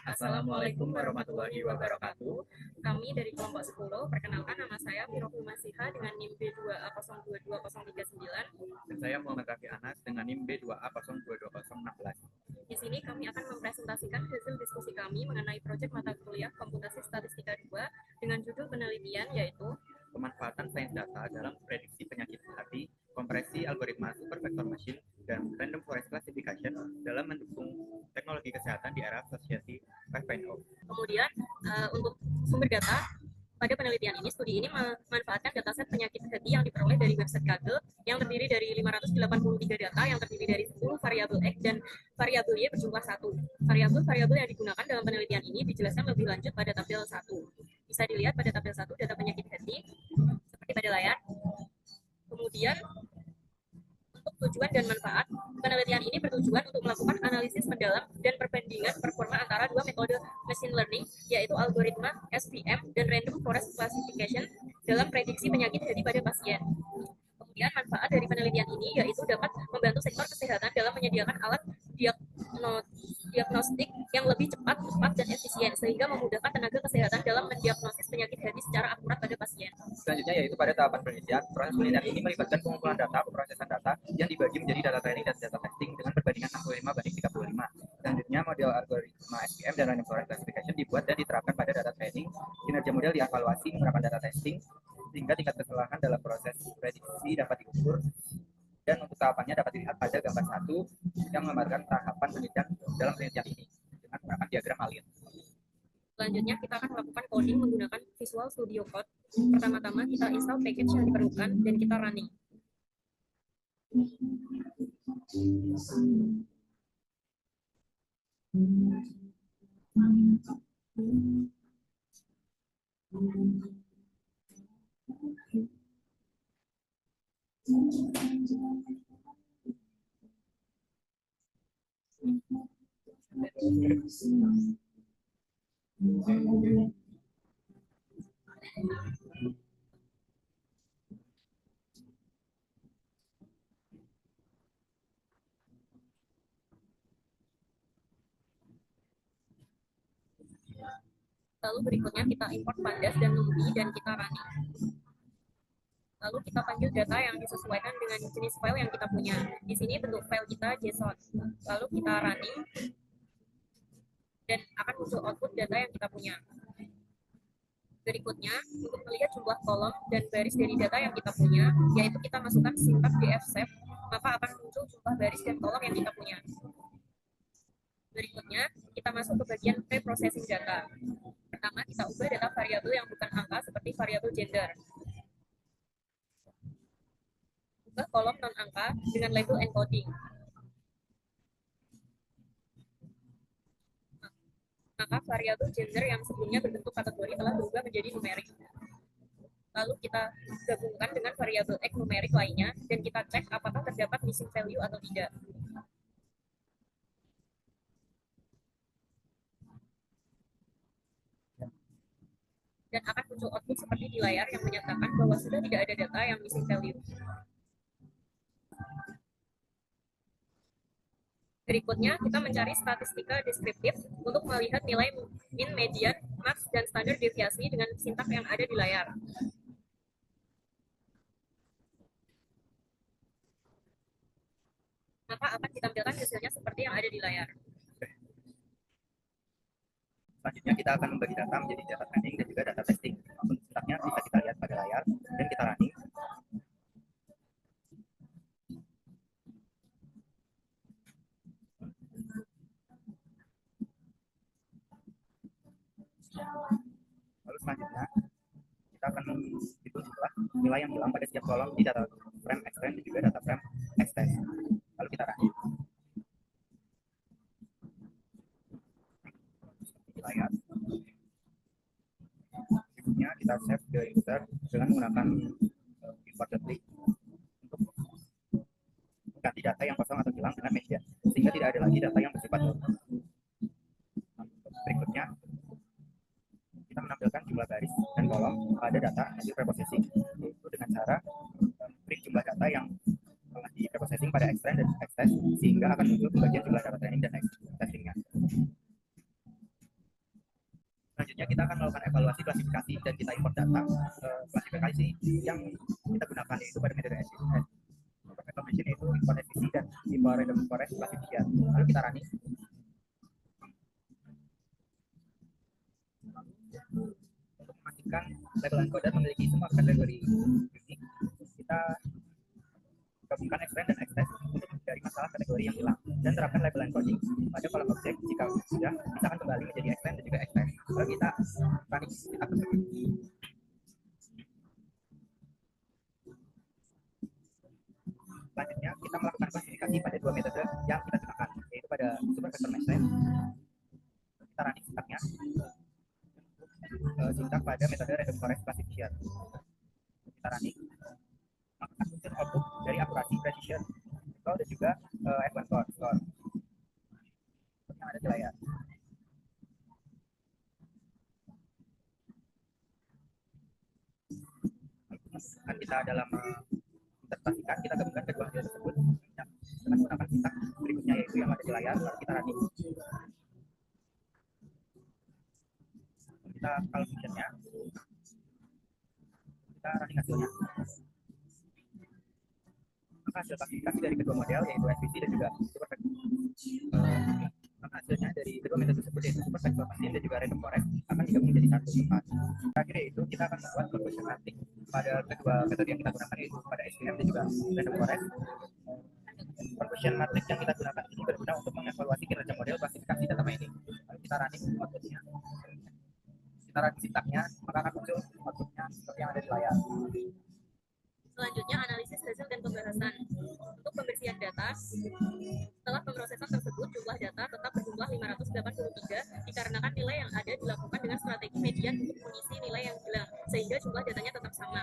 Assalamualaikum warahmatullahi wabarakatuh. Kami dari kelompok 10, perkenalkan nama saya Mirohul Masiha dengan NIM B2A022039. Dan saya Muhammad Rafi Anas dengan NIM B2A022016. Di sini kami akan mempresentasikan hasil diskusi kami mengenai proyek mata kuliah Komputasi Statistika 2 dengan judul penelitian yaitu Pemanfaatan sains data dalam prediksi penyakit hati, kompresi algoritma super vector machine, dan random forest classification dalam mendukung teknologi kesehatan di era Society 5.0. Kemudian untuk sumber data pada penelitian ini, studi ini memanfaatkan dataset penyakit hati yang diperoleh dari website Kaggle yang terdiri dari 583 data yang terdiri dari 10 variabel X dan variabel Y berjumlah 1. Variabel-variabel yang digunakan dalam penelitian ini dijelaskan lebih lanjut pada tabel 1. Bisa dilihat pada tabel 1 data penyakit hati seperti pada layar. Kemudian untuk tujuan dan manfaat, penelitian ini bertujuan untuk melakukan analisis mendalam dan perbandingan performa antara dua metode machine learning, yaitu algoritma SVM dan random forest classification dalam prediksi penyakit hati pada pasien. Kemudian manfaat dari penelitian ini yaitu dapat membantu sektor kesehatan dalam menyediakan alat diagnostik yang lebih cepat, dan efisien, sehingga memudahkan tenaga kesehatan dalam mendiagnosis penyakit hati secara akurat pada pasien. Selanjutnya yaitu pada tahapan penelitian. Proses penelitian ini melibatkan pengumpulan data, pemrosesan data yang dibagi menjadi data training dan data testing dengan perbandingan 65:35. Selanjutnya model algoritma SVM dan random forest classification dibuat dan diterapkan pada data training. Kinerja model dievaluasi menggunakan data testing sehingga tingkat kesalahan dalam proses prediksi dapat diukur. Dan untuk tahapannya dapat dilihat pada gambar 1 yang menggambarkan tahapan penelitian dalam penelitian ini dengan menggunakan diagram alien. Selanjutnya kita akan melakukan coding menggunakan Visual Studio Code. Pertama-tama kita install package yang diperlukan dan kita running. Lalu berikutnya kita import pandas dan NumPy dan kita running. Lalu kita panggil data yang disesuaikan dengan jenis file yang kita punya. Di sini bentuk file kita JSON. Lalu kita running dan akan muncul output data yang kita punya. Berikutnya, untuk melihat jumlah kolom dan baris dari data yang kita punya, yaitu kita masukkan sintaks dfsep, maka akan muncul jumlah baris dan kolom yang kita punya. Berikutnya, kita masuk ke bagian pre-processing data. Pertama, kita ubah data variabel yang bukan angka seperti variabel gender. Ubah kolom non-angka dengan label encoding. Maka variabel gender yang sebelumnya berbentuk kategori telah berubah menjadi numerik. Lalu kita gabungkan dengan variabel X numerik lainnya dan kita cek apakah terdapat missing value atau tidak. Dan akan muncul output seperti di layar yang menyatakan bahwa sudah tidak ada data yang missing value. Berikutnya, kita mencari statistika deskriptif untuk melihat nilai min, median, max, dan standar deviasi dengan sintaks yang ada di layar. Maka akan ditampilkan hasilnya seperti yang ada di layar. Selanjutnya kita akan membagi data menjadi data training dan juga data testing. Untuk sintaksnya bisa kita lihat pada layar dan kita running. Lalu selanjutnya kita akan menghitung jumlah nilai yang hilang pada setiap kolom di data frame extend dan juga data frame extend. Lalu kita running. Di layar. Berikutnya kita save ke user dengan menggunakan import .link untuk ganti data yang kosong atau hilang dengan median, sehingga tidak ada lagi data yang bersifat normal. Berikutnya kita menampilkan jumlah baris dan kolom pada data hasil preprocessing, yaitu dengan cara print jumlah data yang telah di preprocessing pada extend dan extend, sehingga akan muncul pembagian jumlah data training dan testingnya. Selanjutnya kita akan melakukan evaluasi klasifikasi dan kita import data. Klasifikasi yang kita gunakan yaitu pada metode SVM. Information yaitu import SVC dan import random forest classification. Lalu kita running. Untuk memastikan label encoder memiliki semua kategori unik, kita gabungkan extend dan extend untuk mencari masalah kategori yang hilang dan terapkan label encoding pada kolom objek. Jika sudah, kita akan kembali menjadi extend dan juga extend. Lalu kita running kita tersebut. Selanjutnya kita melakukan klasifikasi pada dua metode yang kita gunakan, yaitu pada super vector machine. Kita running sintaknya sintak pada metode random forest classification. Kita running melakukan unsur output dari akurasi, precision, dan juga F1 score yang ada di layar. Kan kita dalam interpretasikan, kita gabungkan kedua hasil tersebut dengan menggunakan sintak berikutnya, yaitu yang ada di layar. Lalu kita running. Kita kalau functionnya, kita running hasilnya. Maka hasil klasifikasi dari kedua model yaitu SVC dan juga super vector. Maka hasilnya dari kedua metode tersebut yaitu super vector machine dan juga random forest akan digabung menjadi satu tempat. Terakhir yaitu kita akan membuat conclusion matrix pada kedua metode yang kita gunakan yaitu pada SVM dan juga random forest. Conclusion matrix yang kita gunakan ini berguna untuk mengevaluasi kinerja model klasifikasi data mining. Lalu kita running outputnya, kita running sintaknya, maka akan muncul outputnya seperti yang ada di layar. Selanjutnya, analisis hasil dan pembahasan. Untuk pembersihan data, setelah pemrosesan tersebut, jumlah data tetap berjumlah 583 dikarenakan nilai yang ada dilakukan dengan strategi median untuk mengisi nilai yang hilang, sehingga jumlah datanya tetap sama.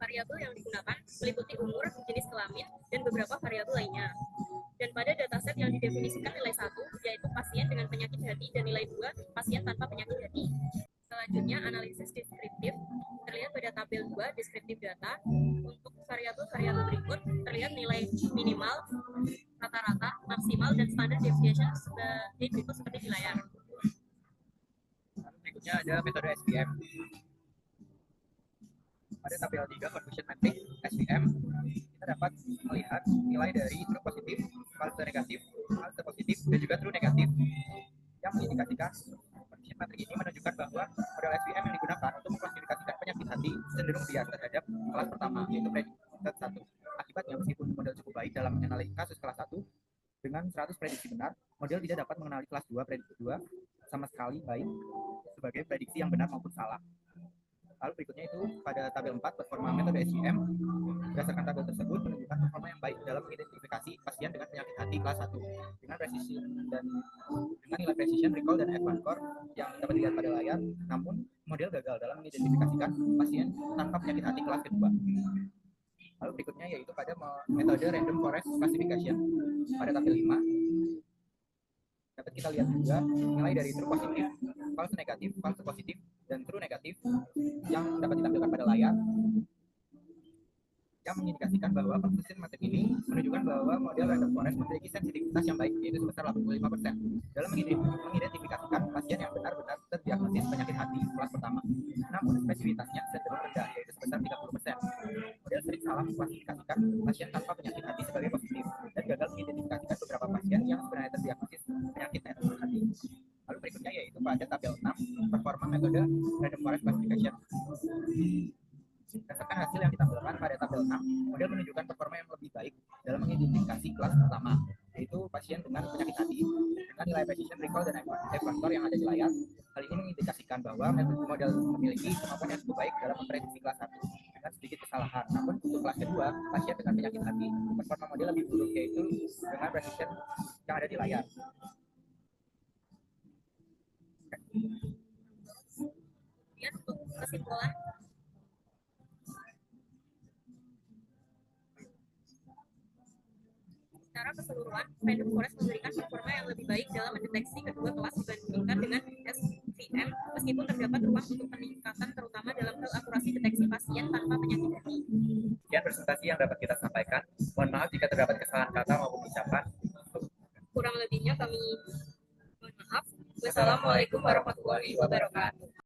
Variabel yang digunakan meliputi umur, jenis kelamin, dan beberapa variabel lainnya. Dan pada dataset yang didefinisikan nilai 1, yaitu pasien dengan penyakit hati, dan nilai 2, pasien tanpa penyakit hati. Selanjutnya, analisis deskriptif terlihat pada tabel 2, deskriptif data. Untuk variabel-variabel berikut terlihat nilai minimal, rata-rata, maksimal, dan standar deviation sebagai berikut seperti di layar. Berikutnya ada metode SVM. Pada tabel 3 confusion matrix SVM, kita dapat melihat nilai dari true positif, false negatif, false positif, dan juga true negatif yang mengindikasikan confusion matrix ini menunjukkan bahwa model SVM yang digunakan untuk mengklasifikasikan penyakit hati cenderung bias terhadap kelas pertama, yaitu prediksi 1. Akibatnya, meskipun model cukup baik dalam mengenali kasus kelas 1 dengan 100 prediksi benar, model tidak dapat mengenali kelas 2 prediksi 2 sama sekali baik sebagai prediksi yang benar maupun salah. Lalu berikutnya itu pada tabel 4 performa metode SVM. Berdasarkan tabel tersebut menunjukkan performa yang baik dalam mengidentifikasi pasien dengan penyakit hati kelas 1 dengan precision dan dengan nilai precision, recall, dan F1 score yang dapat dilihat pada layar. Namun model gagal dalam mengidentifikasikan pasien tanpa penyakit hati kelas kedua. Lalu berikutnya yaitu pada metode random forest classification pada tabel 5. Dapat kita lihat juga nilai dari true positif, false negatif, false positif, dan true negatif yang dapat ditampilkan pada layar, yang mengindikasikan bahwa conclusion matrix ini menunjukkan bahwa model random forest memiliki sensitivitas yang baik, yaitu sebesar 85% dalam mengidentifikasikan pasien yang benar-benar terdiagnosis penyakit hati kelas pertama. Namun spesifitasnya cenderung rendah, yaitu sebesar 30%. Model sering salah mengklasifikasikan pasien tanpa penyakit hati sebagai positif dan gagal mengidentifikasikan beberapa pasien yang sebenarnya terdiagnosis penyakit hati. Lalu berikutnya yaitu pada tabel 6 performa metode random forest classification. Berdasarkan hasil yang ditampilkan pada tabel 6, model menunjukkan performa yang lebih baik dalam mengidentifikasi kelas pertama, yaitu pasien dengan penyakit hati dengan nilai precision, recall, dan F1 score yang ada di layar. Hal ini mengindikasikan bahwa model memiliki kemampuan yang cukup baik dalam memprediksi kelas 1 dengan sedikit kesalahan. Namun untuk kelas kedua, pasien dengan penyakit hati, performa model lebih buruk, yaitu dengan precision yang ada di layar. Kemudian untuk kesimpulan, secara keseluruhan, random forest memberikan performa yang lebih baik dalam mendeteksi kedua kelas dibandingkan dengan SVM, meskipun terdapat ruang untuk peningkatan terutama dalam hal akurasi deteksi pasien tanpa penyakit hati. Sekian presentasi yang dapat kita sampaikan. Mohon maaf jika terdapat kesalahan kata maupun ucapan. Kurang lebihnya kami mohon maaf. Wassalamualaikum warahmatullahi wabarakatuh.